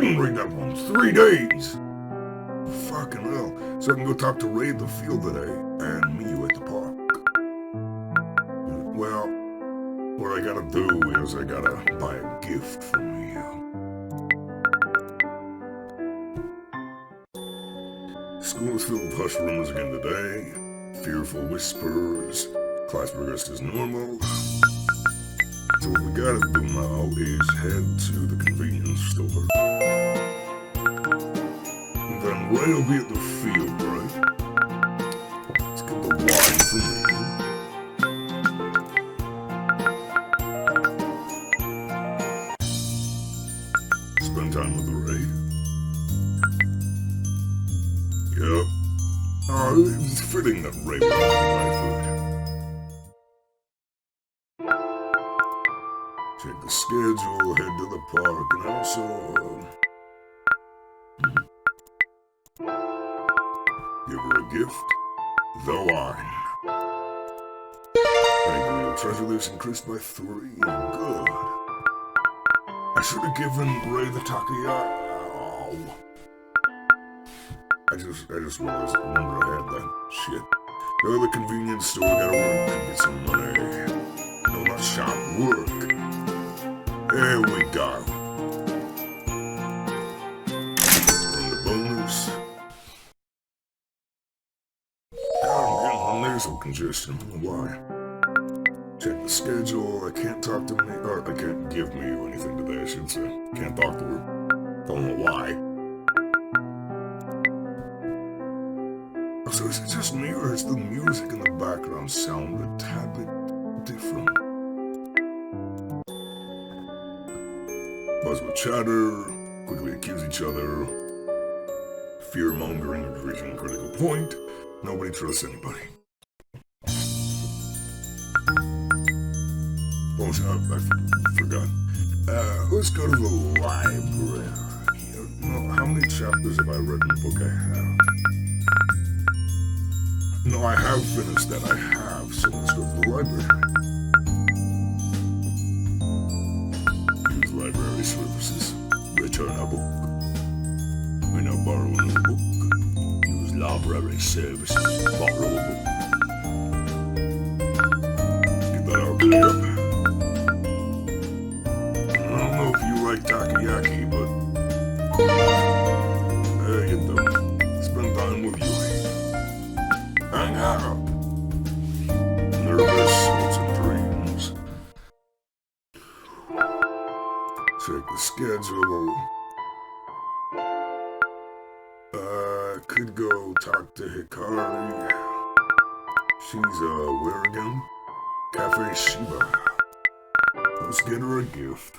didn't read that one. 3 days. Fucking hell. So I can go talk to Ray at the field today, and meet you at the park. Well, what I gotta do is I gotta buy a gift from you. School is filled with hush rumors again today. Fearful whispers. Class progressed as normal. So what we gotta do now is head to the convenience store. And then Ray will be at the field, right? Let's get the wine for me. Spend time with the Ray. Yep. It's fitting that Ray would like my food. Check the schedule, head to the park, and also, give her a gift, the wine. Maybe we'll treasure this increased by 3. Good. I should have given Ray the takoyaki. I just realized I had that shit. Go to the convenience store, gotta work and get some money. No, not shop, work. There we go. And the bonus. God, I'm getting my nasal congestion. Why? Check the schedule. I can't talk to me, or I can't give me anything today, I should say. Can't talk to her. Don't know why. So is it just me, or is the music in the background sound a tad bit different? Buzz will chatter, quickly accuse each other. Fear-mongering is reaching a critical point. Nobody trusts anybody. Oh, I forgot. Let's go to the library. How many chapters have I read in the book I have? No, I have finished that. I have. So let's go to the library. Use library services. Return a book. We're now borrowing a book. Use library services. Borrow a book. Get that out clear. I don't know if you like takoyaki, but there you go. Spend time with you. Hang out. Nervous hopes and dreams. Check the schedule. Could go talk to Hikari. She's, where again? Cafe Shiba. Let's get her a gift.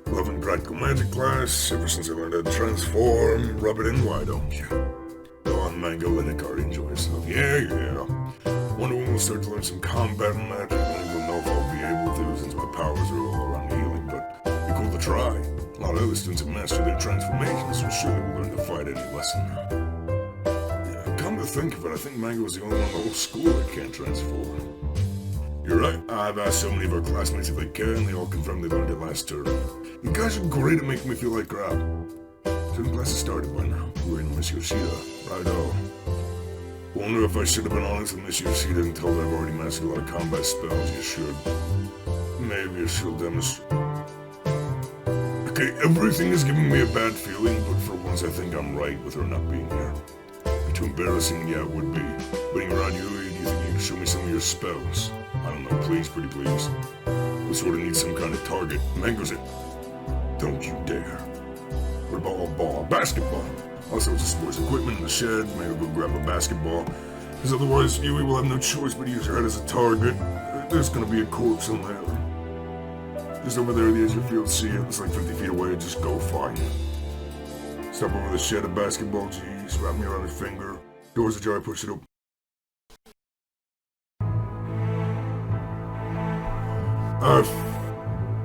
Loving practical magic class, ever since I learned how to transform, rub it in, why don't you? Go on, Mango, and Hikari, enjoy yourself. Yeah. Wonder when we'll start to learn some combat magic. I don't even know if I'll be able to, since my powers are all around healing, but be cool to try. A lot of other students have mastered their transformations, so surely we'll learn to fight any lesson. Yeah, come to think of it, I think Mango is the only one in the whole school that can't transform. You're right. I've asked so many of our classmates if they can, they all confirmed they learned it last term. You guys are great at making me feel like crap. Student class has started by now. We're in Miss Yoshida. Righto. Wonder if I should have been honest with Miss Yoshida and told her I've already mastered a lot of combat spells. You should. Maybe she'll demonstrate. Okay, everything is giving me a bad feeling, but for once I think I'm right with her not being here. Too embarrassing, yeah, it would be. Being around you, do you think you can show me some of your spells? I don't know, please, pretty please. We sort of need some kind of target. Mango's it. Don't you dare. What about a ball? Basketball. Also, it's sports equipment in the shed. Maybe we'll grab a basketball. Because otherwise, Yui will have no choice but to use her head as a target. There's gonna be a corpse in there. Just over there at the edge of the field, see it. It's like 50 feet away. Just go find it. Step over the shed of basketball G's, wrap me around your finger. Doors ajar, push it open.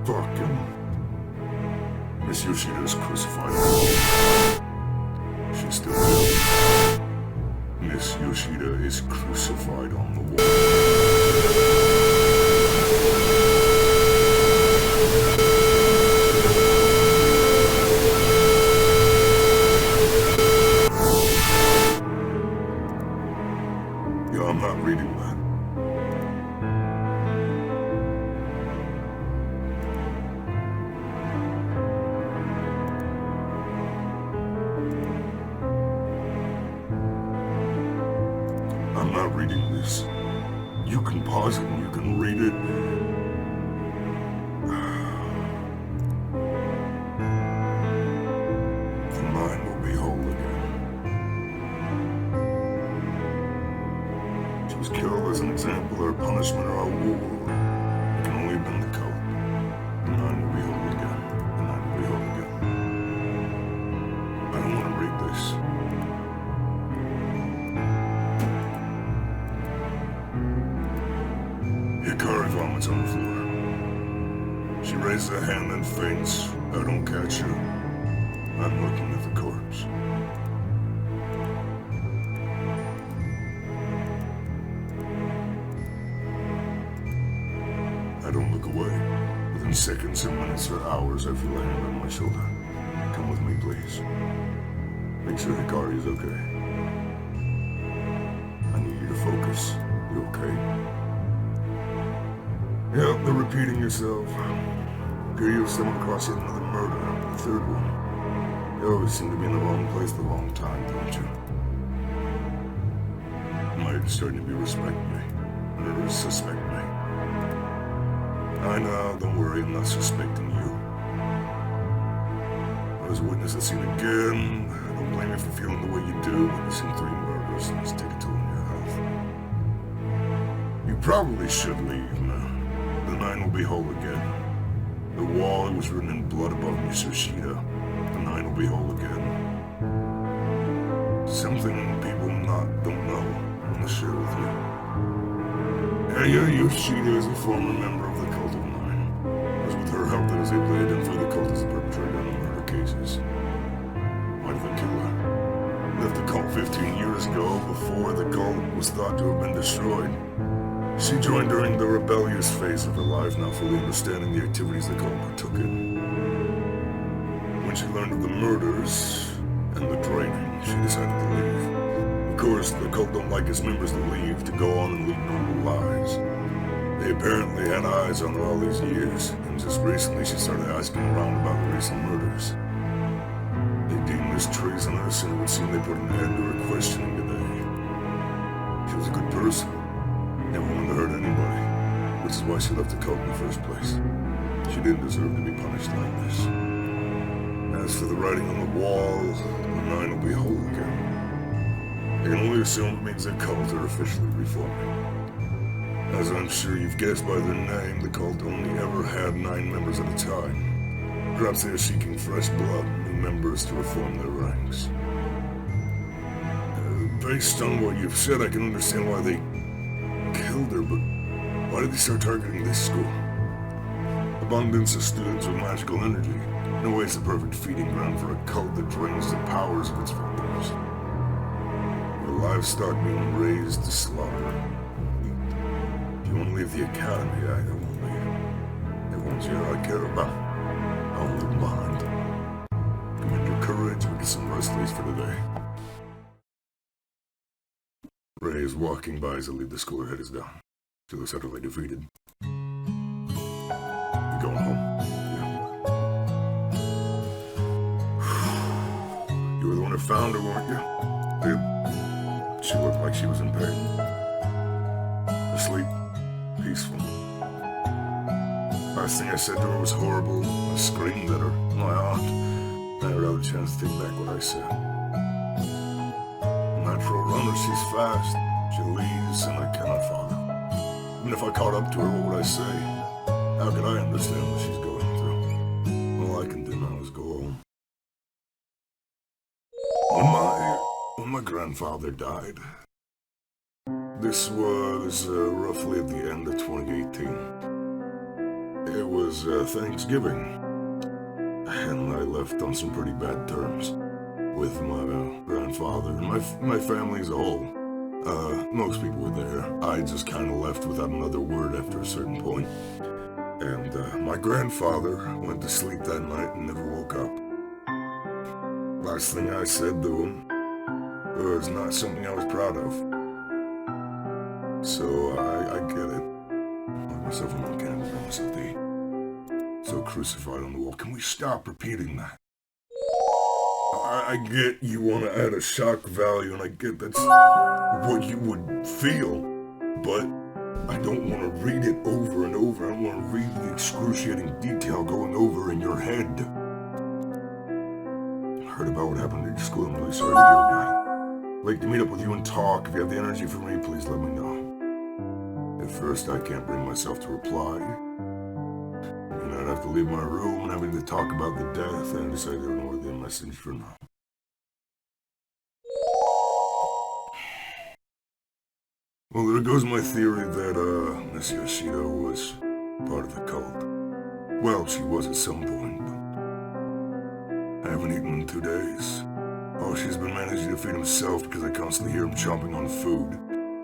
Fucking... Miss Yoshida is crucified. She's still dead. Miss Yoshida is crucified on the wall. Yeah, I'm not reading that. I'm not reading this. You can pause it and you can read it. The mind will be whole again. She was killed as an example or a punishment or a war. It can only have been the cult. The mind will be whole again. The mind will be whole again. I don't want to read this. Hikari vomits on the floor. She raises a hand and faints. I don't catch her. I'm looking at the corpse. I don't look away. Within seconds and minutes or hours, I feel a hand on my shoulder. Come with me, please. Make sure Hikari is okay. I need you to focus. You okay? Yep, they're repeating yourself. Appear you have stumbled across yet another murder, the third one. You always seem to be in the wrong place at the wrong time, don't you? Might starting to be respect me. Or suspect me. I know, don't worry, I'm not suspecting you. I was a witness at the scene again. I don't blame you for feeling the way you do, witnessing 3 murders. Let's take a toll on your health. You probably should leave now. The nine will be whole again. The wall, it was written in blood above Miss Yoshida. The nine will be whole again. Something people don't know. I want to share with you. Yeah, Yoshida is a former member of the Cult of Nine. It was with her help that I was able to identify the cult as the perpetrator in the murder cases. Why did they kill her? Left the cult 15 years ago, before the cult was thought to have been destroyed. She joined during the rebellious phase of her life, not fully understanding the activities the cult partook in. When she learned of the murders and the draining, she decided to leave. Of course, the cult don't like its members to leave, to go on and lead normal lives. They apparently had eyes on her all these years, and just recently she started asking around about the recent murders. They deemed this treasonous, and it would seem they put an end to her questioning today. She was a good person. Never wanted to hurt anybody, which is why she left the cult in the first place. She didn't deserve to be punished like this. As for the writing on the wall, the nine will be whole again. I can only assume it means the cult are officially reforming. As I'm sure you've guessed by their name, the cult only ever had 9 members at a time. Perhaps they are seeking fresh blood, new members to reform their ranks. Based on what you've said, I can understand why they killed her, but why did they start targeting this school? Abundance of students with magical energy. In a way, it's the perfect feeding ground for a cult that drains the powers of its victims. Your livestock being raised to slaughter. If you want to leave the academy, I won't leave. Everyone's here I care about. I'll leave behind. Commend your courage, we get some rest days for today. Ray is walking by as I leave the school. Her head is down. She looks utterly defeated. You going home? Yeah. You were the one who found her, weren't you? Yeah. She looked like she was in pain. Asleep. Peaceful. Last thing I said to her was horrible. I screamed at her. My aunt. I never had a chance to take back what I said. Natural runner, she's fast. She leaves, and I cannot follow. Even if I caught up to her, what would I say? How could I understand what she's going When my grandfather died, this was roughly at the end of 2018. It was Thanksgiving, and I left on some pretty bad terms with my grandfather and my family as a whole. Most people were there. I just kind of left without another word after a certain point. And my grandfather went to sleep that night and never woke up. Last thing I said to him was not something I was proud of. So I get it. I myself a candle, I myself the so crucified on the wall. Can we stop repeating that? I get you want to add a shock value, and I get that's what you would feel, but I don't want to read it over and over. I don't want to read the excruciating detail going over in your head. I heard about what happened at your school. I'm really sorry to hear about it. I'd like to meet up with you and talk. If you have the energy for me, please let me know. At first, I can't bring myself to reply. And I'd have to leave my room and having to talk about the death, and I decided to ignore the message for now. Well, there goes my theory that, Miss Yoshida was part of the cult. Well, she was at some point, but I haven't eaten in 2 days. Oh, she's been managing to feed himself because I constantly hear him chomping on food.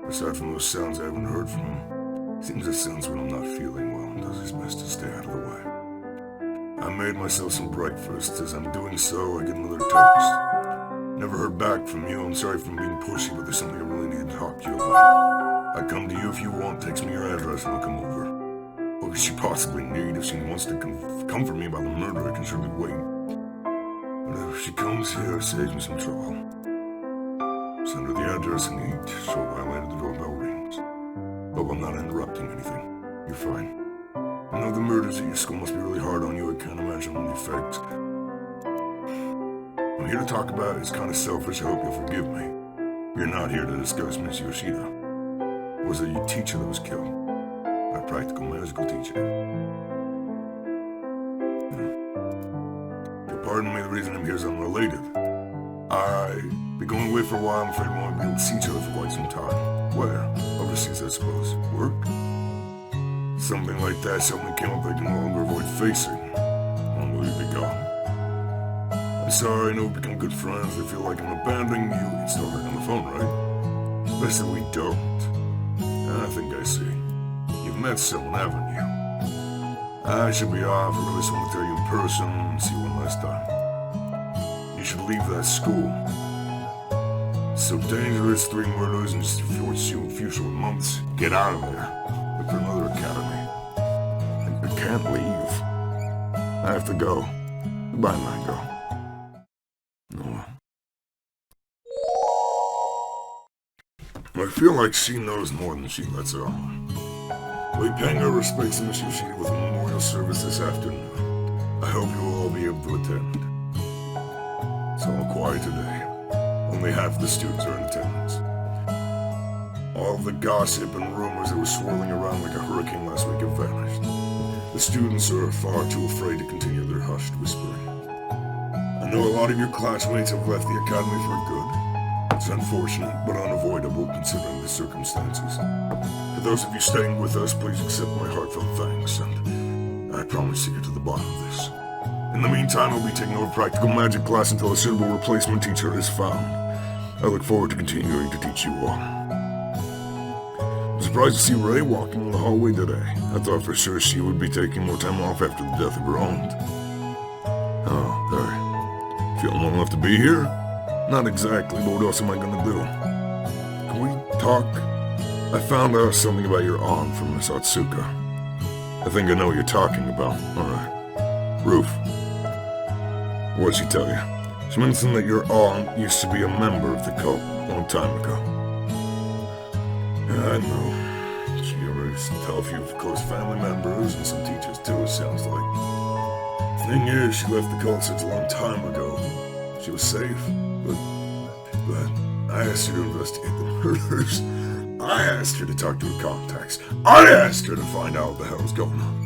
Aside from those sounds, I haven't heard from him. Seems to sense when I'm not feeling well and does his best to stay out of the way. I made myself some breakfast. As I'm doing so, I get another text. Never heard back from you. I'm sorry for being pushy, but there's something I really need to talk to you about. I'd come to you if you want. Text me your address and I'll come over. What could she possibly need? If she wants to comfort me about the murder, I can surely wait. But if she comes here, it saves me some trouble. Send her the address and eat. Short while later, the doorbell rings. Hope I'm not interrupting anything. You're fine. I know the murders at your school must be really hard on you. I can't imagine the effect. I'm here to talk about it. It's kind of selfish. I hope you'll forgive me. You're not here to discuss Miss Yoshida. Was it your teacher that was killed? My practical magical teacher. You'll pardon me, the reason I'm here is unrelated. I've been going away for a while. I'm afraid we won't be able to see each other for quite some time. Where? Overseas, I suppose. Work? Something like that. Something came up I can no longer avoid facing. When will you be gone? I'm sorry, I know we've become good friends. I feel like I'm abandoning you. We can still work on the phone, right? Best that we don't. I think I see. You've met someone, haven't you? I should be off. I really just want to tell you in person and see you one last time. You should leave that school. So dangerous, 3 murders in just a few short months. Get out of there. Look for another academy. I can't leave. I have to go. Goodbye, Mango. No. I feel like she knows more than she lets on. We paying our respects to Miss Yoshida with a memorial service this afternoon. I hope you will all be able to attend. It's all quiet today. Only half the students are in attendance. All the gossip and rumors that were swirling around like a hurricane last week have vanished. The students are far too afraid to continue their hushed whispering. I know a lot of your classmates have left the academy for good. It's unfortunate, but unavoidable considering the circumstances. For those of you staying with us, please accept my heartfelt thanks, and I promise to get to the bottom of this. In the meantime, I'll be taking over practical magic class until a suitable replacement teacher is found. I look forward to continuing to teach you all. I'm surprised to see Ray walking in the hallway today. I thought for sure she would be taking more time off after the death of her aunt. Oh, there. Feeling well enough to be here? Not exactly, but what else am I gonna do? Can we talk? I found out something about your aunt from Miss Otsuka. I think I know what you're talking about. Alright. Roof. What'd she tell you? She mentioned that your aunt used to be a member of the cult a long time ago. Yeah, I know. She already tell a few close family members and some teachers too, it sounds like. Thing is, she left the cult such a long time ago. She was safe, but I asked her to investigate the murders. I asked her to talk to her contacts. I asked her to find out what the hell was going on.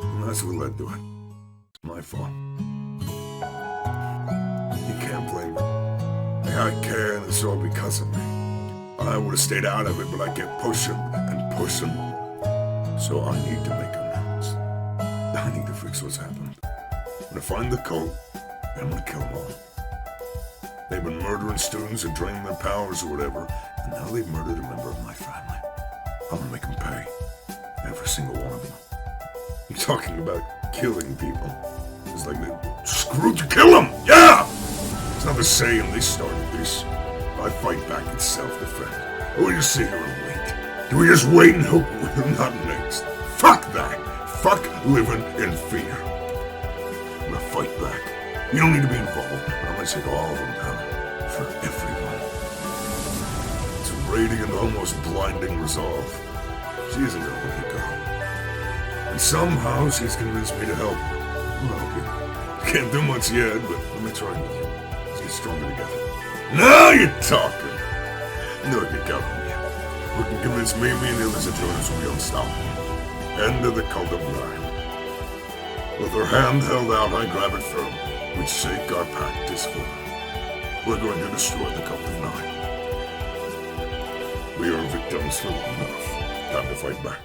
And that's what led to it. It's my fault. You can't blame her. I can, it's all because of me. I would have stayed out of it, but I kept pushing and pushing. So I need to make amends. I need to fix what's happened. I'm gonna find the cult, and I'm gonna kill them all. They've been murdering students and draining their powers or whatever, and now they've murdered a member of my family. I'm gonna make them pay. Every single one of them. I'm talking about killing people. It's like they screwed to kill them! Yeah! It's not the saying they started this. If I fight back, it's self-defense. Or we just sit here and wait. Do we just wait and hope we're not next? Fuck that! Fuck living in fear. I'm gonna fight back. You don't need to be involved, but I'm gonna take all of them down. For everyone. It's a radiant, almost blinding resolve. She isn't gonna let me go. And somehow she's convinced me to help. I'll help you. Can't do much yet, but let me try with you. Let's get stronger together. Now you're talking! No, you got me. We can convince me and the others that join us will be unstoppable. End of the cult of nine. With her hand held out, I grab it firm. Which sake our pact is for. We're going to destroy the cult of nine. We are victims for long enough. Time to fight back.